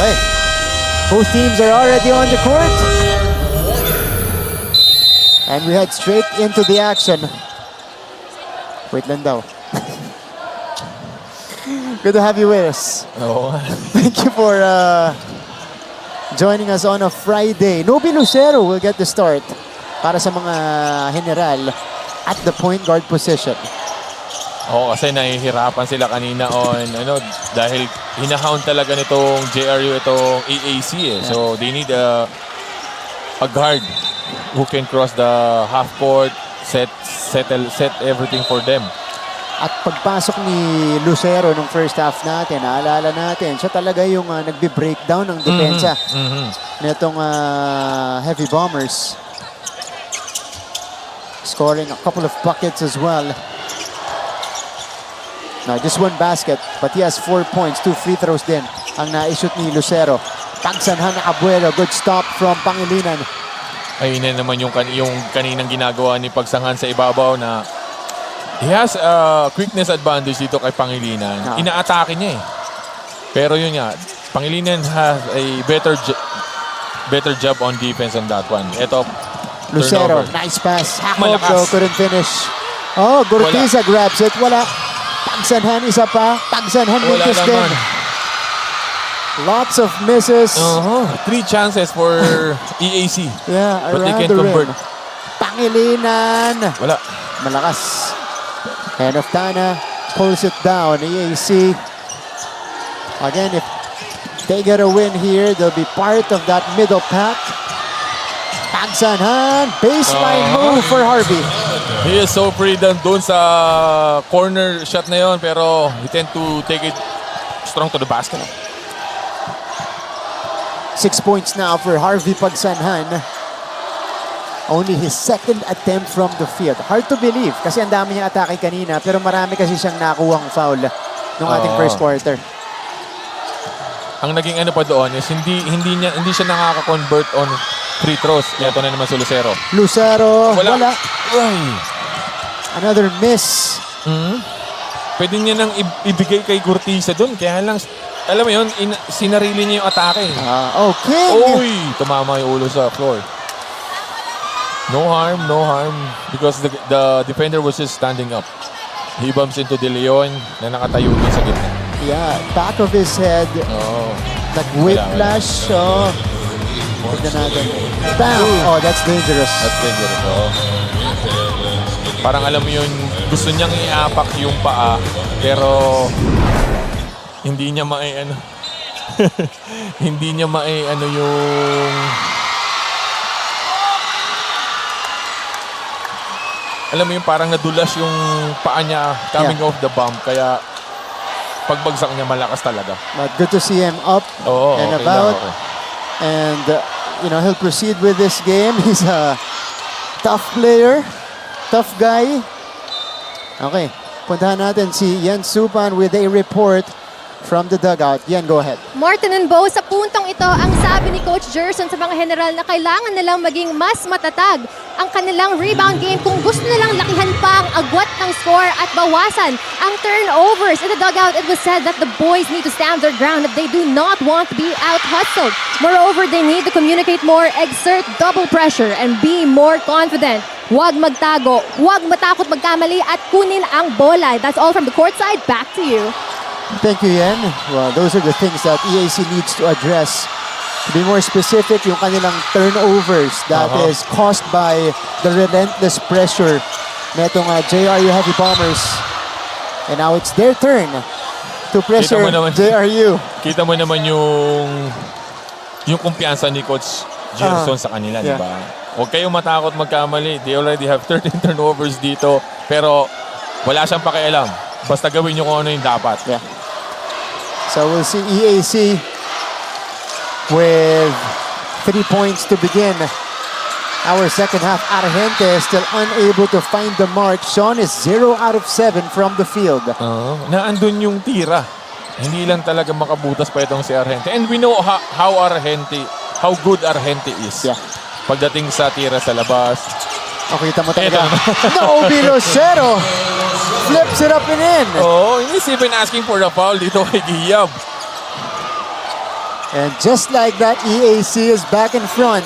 Okay. Both teams are already on the court. And we head straight into the action. Wait lang daw. Good to have you with us. Oo. Thank you for joining us on a Friday. Nobi Lucero will get the start para sa mga general at the point guard position. Oo, kasi nahihirapan sila kanina on dahil hinahound talaga nitong JRU itong EAC eh. So they need a guard who can cross the half court, set everything for them. At pagpasok ni Lucero nung first half natin, naalala natin, siya talaga yung nagbe-breakdown ng depensa nitong Heavy Bombers. Scoring a couple of buckets as well. Now, just one basket, but he has 4 points, 2 free throws din ang na-shoot ni Lucero. Pagsanhan na Abuelo, good stop from Pangilinan. Ayun na naman yung kaninang ginagawa ni Pagsanghan sa ibabaw na he has a quickness advantage dito kay Pangilinan. Inaatake niya eh. Pero yun nga, Pangilinan has a better job on defense on that one. Ito, Lucero, turnover. nice pass. Malakas. Hakob, couldn't finish. Oh, Gurtiza grabs it. Wala. Pagsanhan, isa pa. Pagsanhan, mintis din. Lots of misses. 3 chances for EAC. Yeah, but they around can't the convert. rim. Pangilinan. Wala. Malakas. And Oftana pulls it down. EAC. Again, if they get a win here, they'll be part of that middle pack. Pagsanhan. Baseline move for Harvey. He is so free doon sa corner shot na yon, pero he tend to take it strong to the basket. 6 points now for Harvey Pagsanhan. Only his second attempt from the field. Hard to believe kasi ang dami niya atake kanina pero marami kasi siyang nakuhang foul nung ating first quarter. Ang naging pa doon is hindi siya nakaka-convert on free throws. Ito na naman si Lucero. Lucero, wala. Ay. Another miss. Pwede niya nang ibigay kay Gurtiza doon. Kaya lang, alam mo yun, sinarili niya yung atake. Okay. Uy! Tumama yung ulo sa floor. No harm. Because the defender was just standing up. He bumps into De Leon na nakatayo din sa gitna. Yeah, back of his head. Nag-whiplash. Tignan natin. Bam! Oh, that's dangerous. That's dangerous. Parang alam mo yun, gusto niyang iapak yung paa, pero hindi niya hindi niya yung alam mo yung parang nadulas yung paa niya coming off the bump, kaya pagbagsak niya malakas talaga. But good to see him up and about. And he'll proceed with this game. He's a tough player. Tough guy. Okay. Puntahan natin si Yen Supan with a report from the dugout. Yen, go ahead. Martin and Bo, sa puntong ito, ang sabi ni Coach Gerson sa mga general na kailangan nilang maging mas matatag ang kanilang rebound game kung gusto nilang lakihan pa ang agwat ng score at bawasan ang turnovers. In the dugout, it was said that the boys need to stand their ground, that they do not want to be out-hustled. Moreover, they need to communicate more, exert double pressure, and be more confident. Huwag magtago, huwag matakot magkamali at kunin ang bola. That's all from the court side. Back to you. Thank you, Yen. Well, those are the things that EAC needs to address. To be more specific, yung kanilang turnovers that is caused by the relentless pressure netong JRU Heavy Bombers. And now it's their turn to pressure JRU. Kita mo naman yung kumpiyansa ni Coach Gerson sa kanila, di ba? Huwag kayong matakot magkamali. They already have 13 turnovers dito, pero wala siyang pakialam. Basta gawin nyo kung ano yung dapat. Yeah. So we'll see EAC with 3 points to begin our second half. Argente still unable to find the mark. Sean is 0 out of 7 from the field. Naandun yung tira. Hindi lang talaga makabutas pa itong si Argente. And we know how good Argente is. Yeah. Pagdating sa tira sa labas. Kita mo talaga. Nobi Lucero flips it up and in. He's even asking for the foul dito kay Giyab. And just like that, EAC is back in front.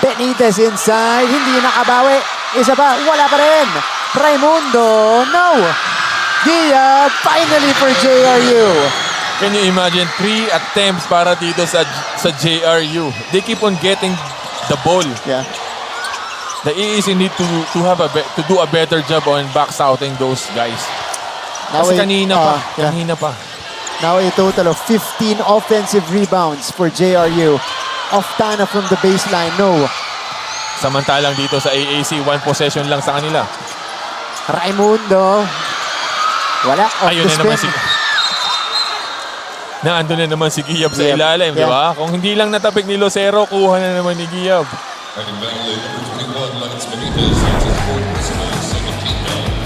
Benitez inside, hindi nakabawi. Isa pa, wala pa rin. Raimundo, no. Gia, finally for JRU. Can you imagine 3 attempts para dito sa JRU? They keep on getting the ball. Yeah. The EAC need to do a better job on back-souting those guys. Kasi kanina pa. Now a total of 15 offensive rebounds for JRU. Oftana from the baseline, no. Samantalang dito sa AAC, 1 possession lang sa kanila. Raimundo. Wala. Off Ayun the na naman spin. Naandun na naman si Giyab sa Giyab, ilalim, di ba? Kung hindi lang natapik ni Lucero, kuha na naman ni Giyab.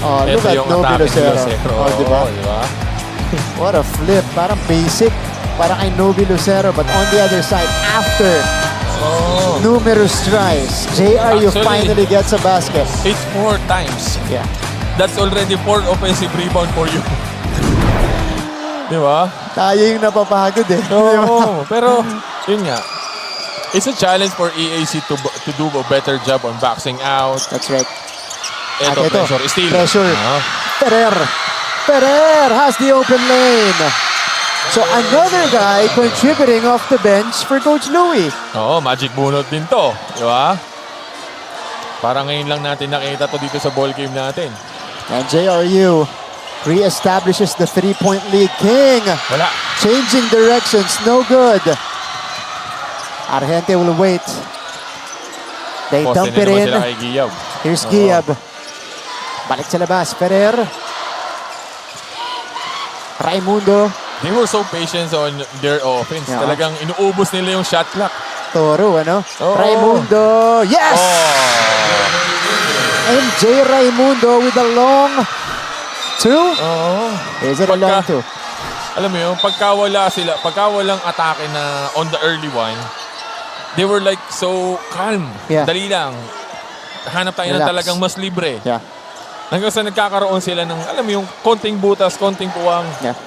Oh, look Ito at yung Nobi atake ni Lucero. Lucero. Oh, di ba? Oo, di ba? What a flip. Parang basic. Parang kay Nobi Lucero. But on the other side, after numerous tries, JRU Actually, finally gets a basket. It's 4 times. Yeah. That's already 4 offensive rebound for you. Di ba? Tayo yung napapagod eh. Oo, pero yun nga. It's a challenge for EAC to do a better job on boxing out. That's right. Ito, At ito, pressure. Steal. pressure. Ah. Ferrer has the open lane. So another guy contributing off the bench for Coach Louie. Oo, magic bunot din to. Di ba? Parang ngayon lang natin nakita to dito sa ball game natin. And JRU re-establishes the three-point lead. King Wala. changing directions, no good. Argente will wait. They Poste dump na it naman in. sila kay Giyab. Here's Oo. Giab. Balik sa labas. Ferrer. Raimundo. They were so patient on their offense. Yeah. Talagang inuubos nila yung shot clock. Toro, ano? Oo. Raimundo. Yes! Oh. MJ Raimundo with a long two. Oo. Is it a long two? Alam mo yun, pagka walang atake na on the early one, they were like so calm. Yeah. Dali lang. Hanap tayo ng Relax. talagang mas libre. Yeah. Hanggang sa nagkakaroon sila ng, alam mo yung konting butas, konting puwang, Yeah.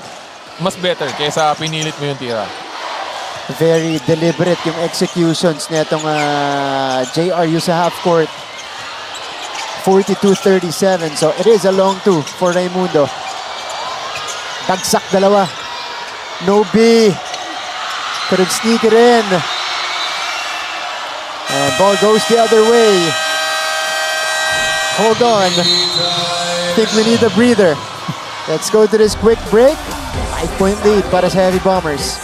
mas better kaysa pinilit mo yung tira. Very deliberate yung executions nitong JRU sa half court. 42-37. So it is a long two for Raimundo. Bagsak dalawa. Nobi. Couldn't sneak it in. And ball goes the other way. Hold on. Think we need a breather. Let's go to this quick break. 5-point lead para sa Heavy Bombers.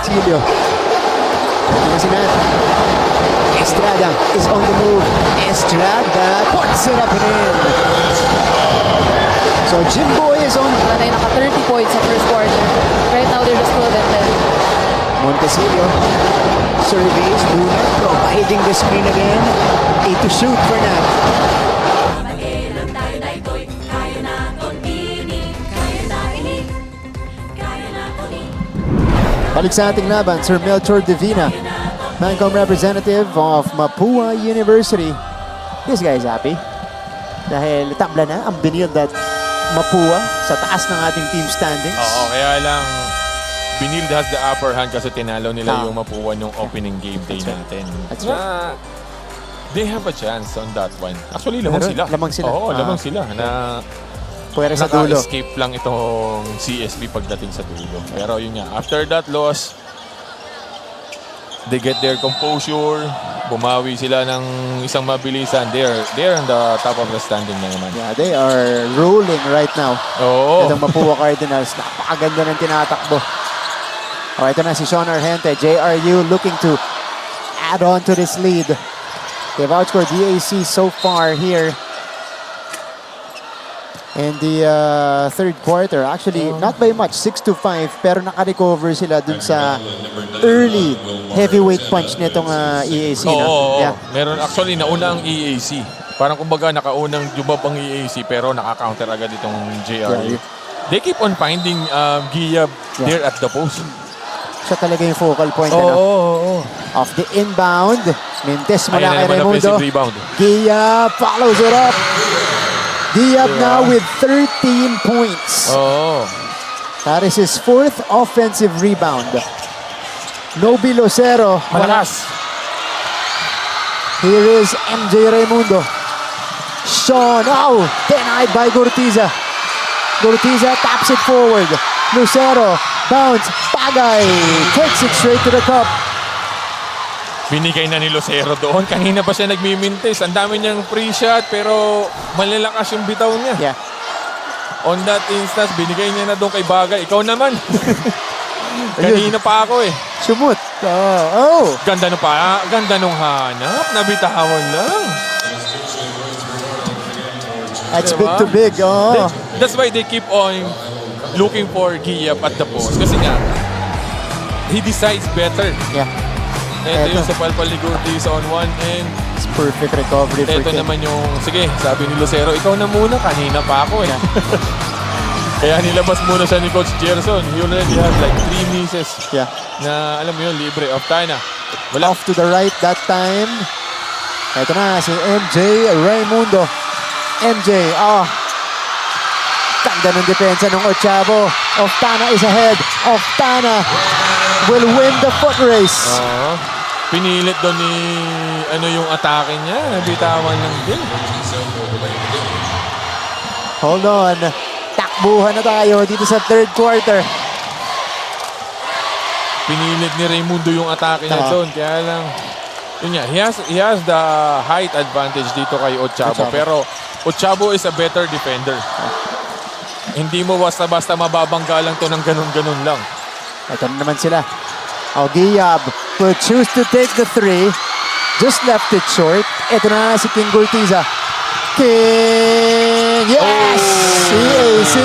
Silio. Pangasinan. Estrada is on the move. Estrada puts it up and in. So Jimboy is on. Tayo naka 30 points sa first quarter. Right now, they're just 12 and Montecillo surveys, Luna providing the screen again. 8 to shoot for now. Balik sa ating laban, Sir Melchor Divina, Mancom representative of Mapua University. This guy is happy dahil tabla na ang Benilde at Mapua sa taas ng ating team standings. Oo, kaya lang Benilde has the upper hand kasi tinalo nila Ah. yung Mapuan yung opening game day natin. That's Na, they have a chance on that one. Actually, lamang Meron, sila. lamang sila. Oo, Ah. lamang sila. Na Pwera sa dulo. naka-escape lang itong CSB pagdating sa dulo. Pero yun nga, after that loss, they get their composure, bumawi sila ng isang mabilisan. They're on the top of the standing na naman. Yeah, they are rolling right now. Oo. Itong Mapua Cardinals, napakaganda ng tinatakbo. Oh, ito na si Sean Argente. JRU looking to add on to this lead. They've outscored DAC so far here in the third quarter. Actually, not by much, 6-5, pero naka-recover sila dun sa early heavyweight punch nitong EAC. Oo, No? oo. Yeah. Meron actually nauna ang EAC. Parang kumbaga nakaunang jubab ang EAC pero naka-counter agad itong JRU. They keep on finding Giyab there at the post. Siya talaga yung focal point. Oo, ano? oo, oo. Off the inbound. Mintes mula Ayan na kay naman ang Raimundo. offensive rebound. Giab follows it up. Giab now with 13 points. Oo. That is his 4th offensive rebound. Nobi Lucero. Malakas. Here is MJ Raimundo. Sean, oh, denied by Gurtiza. Gurtiza taps it forward. Lucero, bounce, Bagay, takes it straight to the cup. Binigay na ni Lucero doon. Kanina pa siya nagmimintis. Ang dami niyang free shot pero malalakas yung bitaw niya. Yeah. On that instance, binigay niya na doon kay Bagay. Ikaw naman. Kanina pa ako eh. Sumut. Oh. Ganda nung hanap. Nabitawan lang. That's Diba? big to big. Oh. That's why they keep on looking for Giap at the post. Kasi nga, he decides better. Yeah. Ito Eto. yung sa palpal ni Gurtiz on one end. It's perfect recovery for Ito Kim. naman yung, sige, sabi ni Lucero, ikaw na muna. Kanina pa ako eh. Kaya nilabas muna siya ni Coach Gerson. He already has like 3 misses Yeah. na alam mo yun, libre. Off tayo na. Wala. Off to the right that time. Ito na si MJ Raimundo. MJ, ganda ng depensa ng Ochavo. Oftana is ahead. Oftana will win the foot race. Oo. Pinilit doon ni ano yung atake niya. Nabitawan lang din. Hold on. Takbuhan na tayo dito sa third quarter. Pinilit ni Raimundo yung atake niya Oo. doon. Kaya lang, yun nga, he has the height advantage dito kay Ochavo. Ochavo. Pero Ochavo is a better defender. Hindi mo basta-basta mababangga lang to ng ganun-ganun lang. Ito na naman sila. Giab will choose to take the 3. Just left it short. Ito na si King Gurtiza. King! Yes! CAC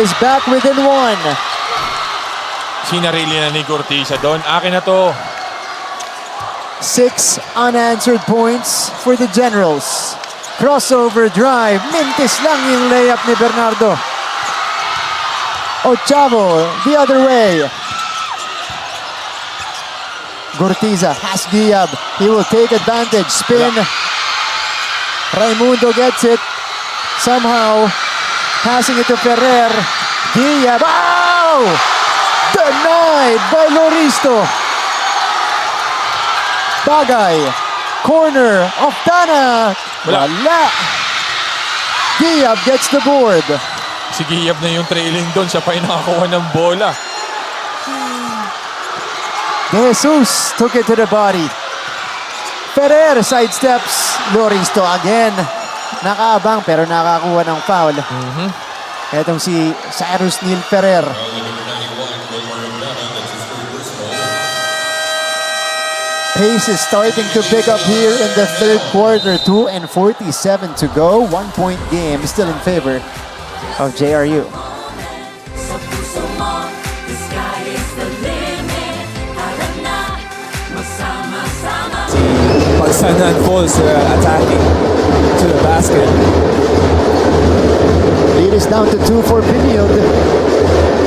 is back within 1. Sinarili na ni Gurtiza doon. Akin na to. 6 unanswered points for the Generals. Crossover drive. Mintis lang yung layup ni Bernardo. Ochavo the other way. Gurtiza has Giab. He will take advantage. Spin. Raimundo gets it. Somehow passing it to Ferrer. Giab. Oh! Denied by Loristo. Bagay. Corner of Dana. Wala. Wala. Giab gets the board. Si Giab na yung trailing doon. Siya pa yung nakakuha ng bola. De Jesus took it to the body. Ferrer sidesteps. Loristo again. Nakaabang pero nakakuha ng foul. Etong si Cyrus Neil Ferrer. Pace is starting to pick up here in the third quarter. 2:47 to go. 1-point game still in favor of JRU. Sa puso mo, the sky is the limit. Tara na, magsama-sama. Pagsanan Falls attacking to the basket. Lead is down to 2 for Piniod.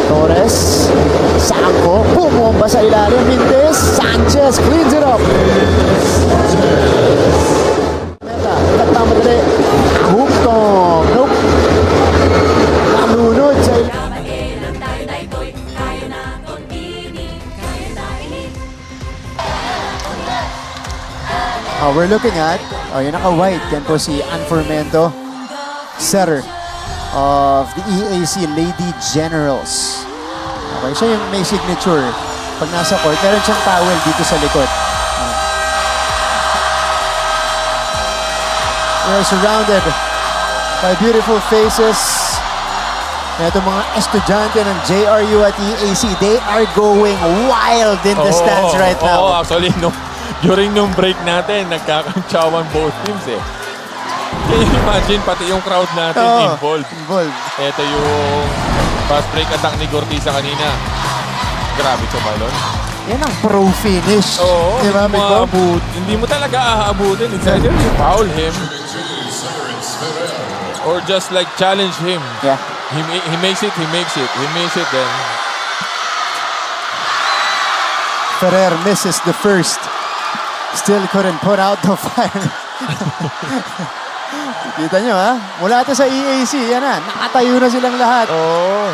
Torres, Sanko, bumomba sa ilalim. Mindes, Sanchez cleans it up. Meta, nagmamadali. Hookton, nope. Nalunod sa ilalim. Kabain ang tayo na ito'y kaya na itong ini. Kaya na ini. We're looking at, yung naka-white, yan po si Anformento, setter of the EAC Lady Generals. Okay, siya yung may signature. Pag nasa court, meron siyang towel dito sa likod. We're surrounded by beautiful faces. Ito mga estudyante ng JRU at EAC, they are going wild in the stands right now. Oo, actually, during nung break natin, nagkakantsawan both teams eh. Can you imagine, pati yung crowd natin involved. Ito yung fast break attack ni Gurtiza kanina. Grabe ito, Balon. Yan ang pro finish. Oo, Di ba, hindi mo Big Bob? hindi mo talaga aabutin. It's either you foul him or just like challenge him. Yeah. He makes it, he makes it. He makes it then. Ferrer misses the first. Still couldn't put out the fire. Kita nyo ha? Mula ito sa EAC, yan na. Nakatayo na silang lahat. Oo.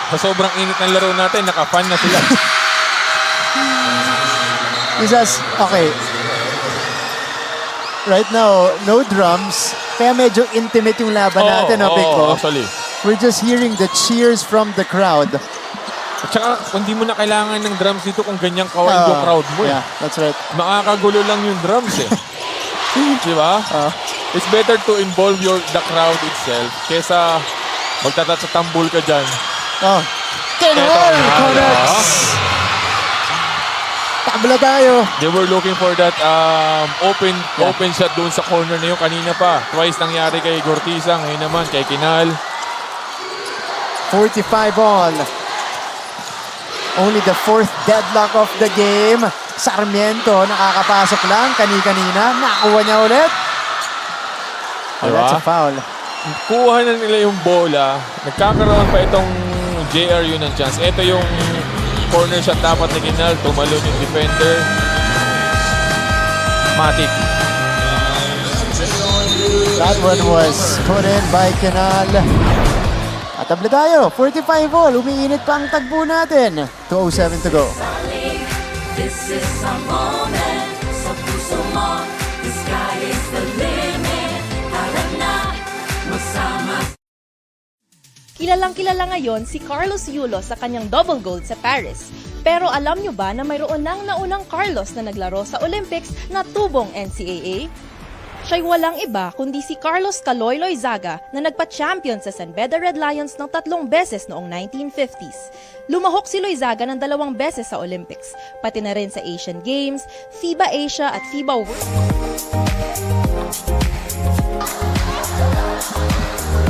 Sa sobrang init ng laro natin, naka-fan na sila. Okay. Right now, no drums. Kaya medyo intimate yung laban natin, no, Big Bo? Actually. We're just hearing the cheers from the crowd. At saka, hindi mo na kailangan ng drums dito kung ganyang kawain yung crowd mo. Yeah, that's right. Makakagulo lang yung drums eh. Di ba? It's better to involve the crowd itself kesa magtatatambol ka dyan. Kenol connects! Tabla tayo. They were looking for that open shot doon sa corner na yun kanina pa. Twice nangyari kay Gortiza, ngayon naman kay Kinal. 45 all. Only the fourth deadlock of the game. Sarmiento, nakakapasok lang. Kani-kanina, nakuha niya ulit. Diba? That's a foul. Kuha na nila yung bola. Nagkakaroon pa itong JRU ng chance. Ito yung corner shot dapat ni Kinal. Tumalon yung defender. Matic. That one was put in by Kenal. At tabla tayo. 45 all. Umiinit pa ang tagpo natin. 2:07 to go. This is our moment. Sa puso mo, the sky is the limit. Harap na, masama. Kilalang-kilala ngayon si Carlos Yulo sa kanyang double gold sa Paris. Pero alam nyo ba na mayroon nang naunang Carlos na naglaro sa Olympics na tubong NCAA? Siya'y walang iba kundi si Carlos Caloy Zaga na nagpa-champion sa San Beda Red Lions ng 3 beses noong 1950s. Lumahok si Loizaga ng 2 beses sa Olympics, pati na rin sa Asian Games, FIBA Asia at FIBA World.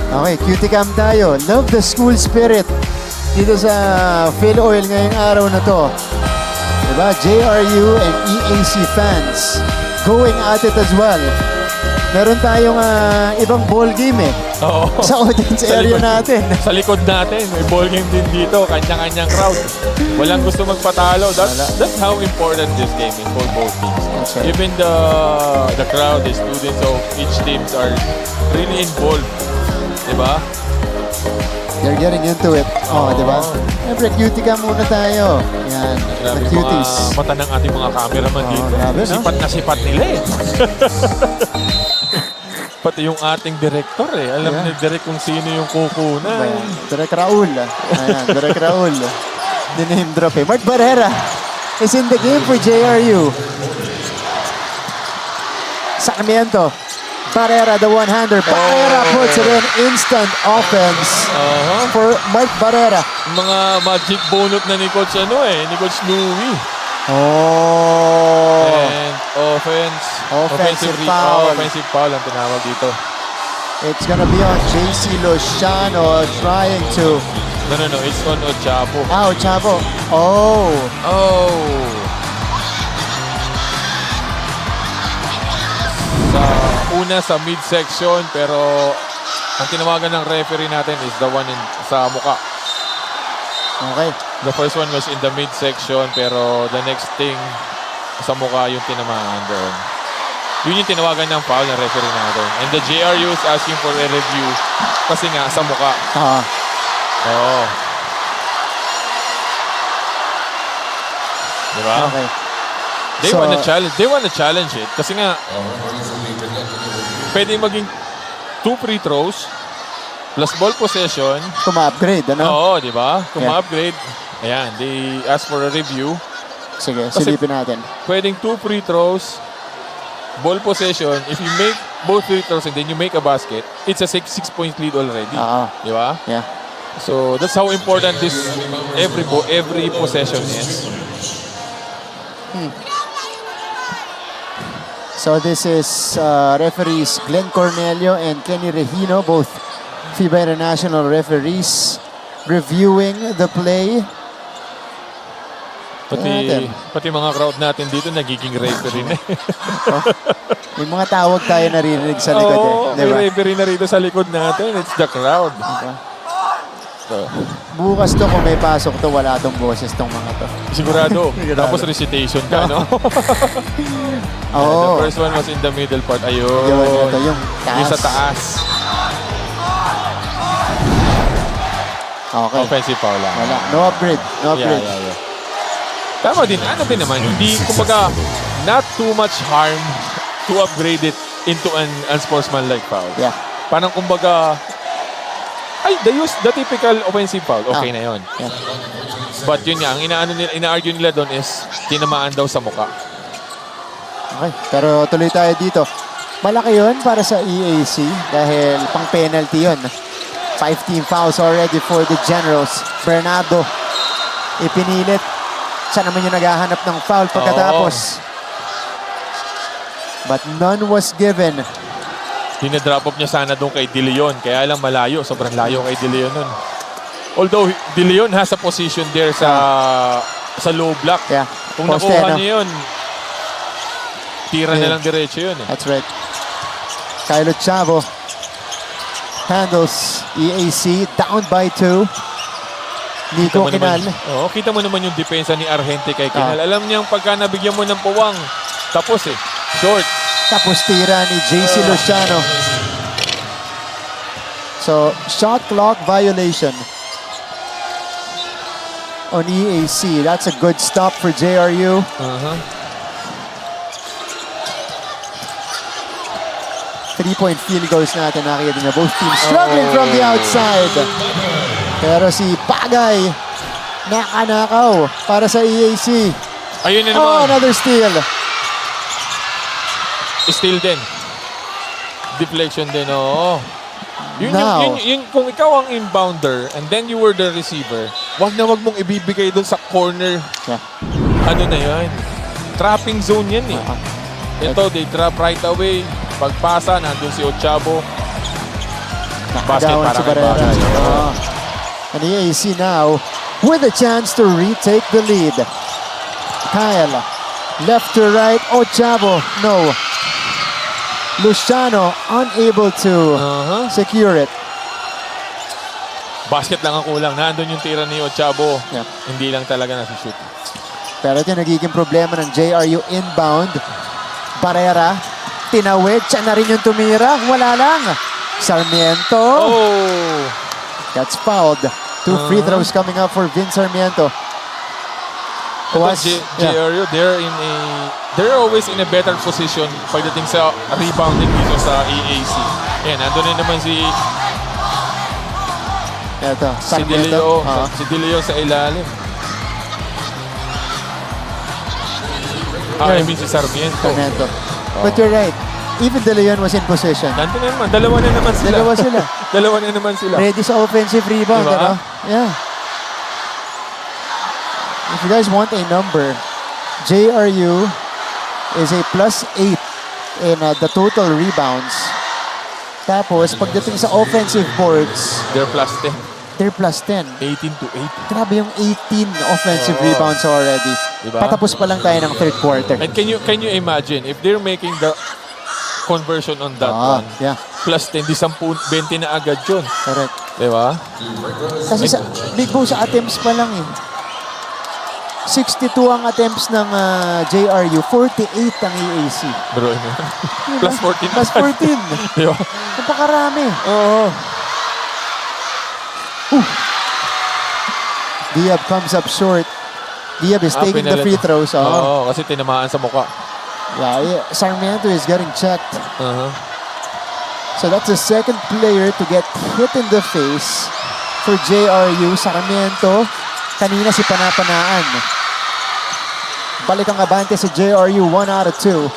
Okay, cutie cam tayo. Love the school spirit dito sa Phil Oil ngayong araw na to. Diba? JRU and EAC fans going at it as well. Meron tayong ibang ball game eh. Oo. Sa audience area natin. Sa likod natin, may ball game din dito. Kanya-kanyang crowd. Walang gusto magpatalo. That's how important this game is for both teams. Okay. Even the crowd, the students of each teams are really involved. Diba? They're getting into it. Oh, di ba? Siyempre, cutie cam muna tayo. Yan, Grabe the yung cuties. mga mata ng ating mga cameraman dito. grabe, no? Sipat na sipat nila eh. Pati yung ating director eh. Alam Yeah. ni Direk kung sino yung kukunan. Ayan, Direk Raul. Ayan, Direk Raul. Diname drop eh. Mark Barrera is in the game for JRU. Sarmiento. Barrera, the one-hander. Barrera puts it in. Instant offense for Mark Barrera. Mga magic bonut na ni Coach ni Coach Louie. Oh. And offensive foul. Offensive foul ang tinawag dito. It's gonna be on JC Lociano trying to... No, it's on Ochapo. Chavo. Oh. Sa midsection, pero ang tinawagan ng referee natin is the one sa muka. Okay. The first one was in the midsection, pero the next thing sa muka yung tinamaan doon. Yun yung tinawagan ng foul ng referee natin. And the JRU is asking for a review kasi nga sa muka. Oo. Diba? Okay. They wanna challenge it kasi nga pwede maging 2 free throws plus ball possession. Tuma-upgrade, ano? Oo, di ba? Kung ma-upgrade, ayan, they ask for a review. Sige, Kasi silipin natin. pwedeng 2 free throws, ball possession. If you make both free throws and then you make a basket, it's a 6-point lead already. Di ba? Yeah. So that's how important this every possession is. So this is referees Glenn Cornelio and Kenny Regino, both FIBA International referees, reviewing the play. Pati mga crowd natin dito nagiging referee na. May mga tawag tayo naririnig sa likod Oo, eh. Diba? may referee na rito sa likod natin. It's the crowd. Bukas to kung may pasok to, wala tong boses tong mga to. Sigurado. Sigurado. Tapos recitation ka, no? Oo. The first one was in the middle part. Ayun. Yun, ito yung taas. Yung sa taas. Okay. Offensive foul lang. Wala. No upgrade. No upgrade. Yeah. Tama din. Ano din naman, hindi, kumbaga, not too much harm to upgrade it into an unsportsmanlike foul. Yeah. Parang kumbaga, the typical offensive foul, okay na yon. Yeah. But yun nga, ang ina-argue nila doon is tinamaan daw sa muka. Okay. Pero tuloy tayo dito. Malaki yun para sa EAC dahil pang penalty yun. 5 team fouls already for the Generals. Bernardo ipinilit. Siya naman yung naghahanap ng foul pagkatapos. But none was given. Dinadrop off niya sana doon kay De Leon. Kaya lang malayo. Sobrang layo kay De Leon nun. Although De Leon has a position there sa low block. Yeah. Kung Poste, nakuha no? niya yun, tira Yeah. na lang diretso yun. That's right. Kylo Chavo handles EAC down by 2. Nico Kinal. Kita mo naman yung depensa ni Argente kay Kinal. Ah. Alam niyang pagka nabigyan mo ng puwang, tapos short. Tapos tira ni JC Luciano. So, shot clock violation on EAC. That's a good stop for JRU. Uh-huh. 3-point field goals natin. Nakikita niya both teams struggling from the outside. Pero si Bagay nakanakaw para sa EAC. Ayun na Oh, naman. another steal. Still din. Deflection din, oo. Yun, Now. yun, kung ikaw ang inbounder and then you were the receiver, wag mong ibibigay doon sa corner. Yeah. Ano na yan? Trapping zone yan eh. Ito, they trap right away. Pagpasa, nandun si Ochavo. Basket Nakagawan para si kay Barrera. Bagay. Oh. And EAC now with a chance to retake the lead. Kyle, left to right. Ochavo, no. Luciano unable to Uh-huh. secure it. Basket lang ang kulang. Nandun yung tira ni Ochavo. Yeah. Hindi lang talaga nasi-shoot. Pero ito yung nagiging problema ng JRU inbound. Barrera, tinawid. Siya na rin yung tumira. Wala lang. Sarmiento. Oh! That's fouled. 2 free throws coming up for Vince Sarmiento. But JRU, they're always in a better position pagdating sa rebounding dito sa EAC. Yan, nandun na naman si Ito, De Sarmiento. Leo, Ah. si De Leo sa ilalim. I mean si Sarmiento. Sarmiento. But you're right. Even De Leon was in position. Nandun na naman, dalawa na naman sila. Dalawa sila. Dalawa na naman sila. Ready sa offensive rebound, Diba? ano? Yeah. If you guys want a number, JRU is a +8 in the total rebounds. Tapos, pagdating sa offensive boards, They're plus 10. they're +10. 18 to 8. Grabe yung 18 offensive Oo. rebounds already. Diba? Patapos pa lang tayo ng third quarter. And can you imagine if they're making the conversion on that one, Yeah, plus 10, di 10, 20 na agad yun. correct. Di ba? Kasi sa Big Bo sa attempts pa lang eh. 62 ang attempts ng JRU, 48 ang EAC. Bro, plus 14. Plus 14. Di ba? Napakarami. Oo. Diab comes up short. Diab is taking the free throws. Oo, kasi tinamaan sa mukha. Yeah, Sarmiento is getting checked. Uh-huh. So that's the second player to get hit in the face for JRU. Sarmiento, kanina si Panapanaan. Balik ang abante sa JRU, 1 out of 2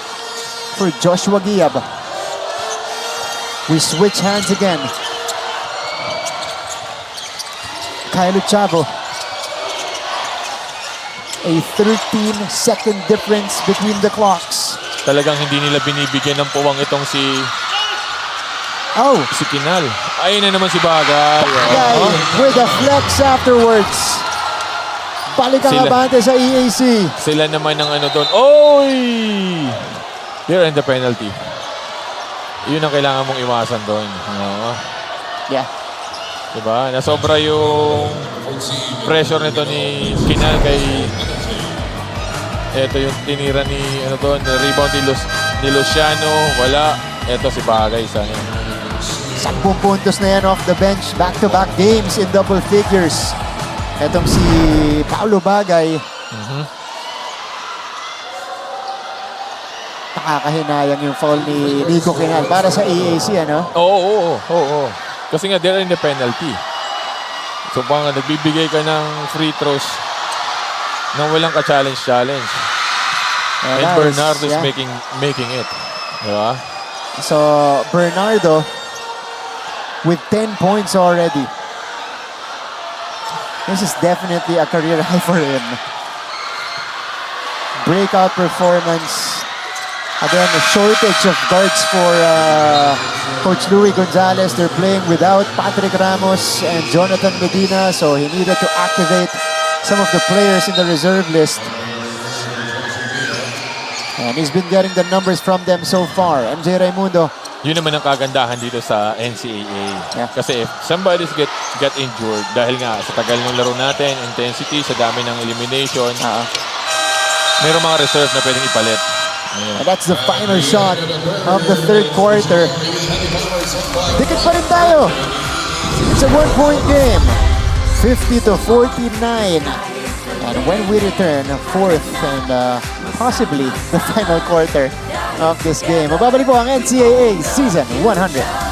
for Joshua Giab. We switch hands again. Kylo Chavo. A 13-second difference between the clocks. Talagang hindi nila binibigyan ng puwang itong si Kinal. Ayun na naman si Bagay. Bagay Oo. with a flex afterwards. Balik ang Sila. abante sa EAC. Sila naman ng ano doon. Oy! They're in the penalty. Yun ang kailangan mong iwasan doon. Oo. Yeah. Diba? Nasobra yung pressure nito ni Kinal kay ito yung tinira ni rebound ni Luciano. Wala. Ito si Bagay sa 10 puntos na yan off the bench. Back-to-back games in double figures. Etong si Paolo Bagay. Nakakahinayang yung foul ni Nico Kinal para sa EAC, ano? Oo. Kasi nga, they're in the penalty. So, baka nagbibigay ka ng free throws nang walang ka-challenge. And Bernardo is making it. Diba? So, Bernardo with 10 points already. This is definitely a career high for him. Breakout performance. Again, a shortage of guards for Coach Louis Gonzalez. They're playing without Patrick Ramos and Jonathan Medina, so he needed to activate some of the players in the reserve list. And he's been getting the numbers from them so far. MJ Raimundo. Yun naman ang kagandahan dito sa NCAA. Yeah. Kasi if somebody's get injured, dahil nga sa tagal ng laro natin, intensity, sa dami ng elimination, mayroong mga reserve na pwedeng ipalit. And that's the final shot of the third quarter. Dikit pa rin tayo. It's a 1-point game. 50-49. And when we return, fourth and possibly the final quarter of this game. Mababalik po ang NCAA Season 100.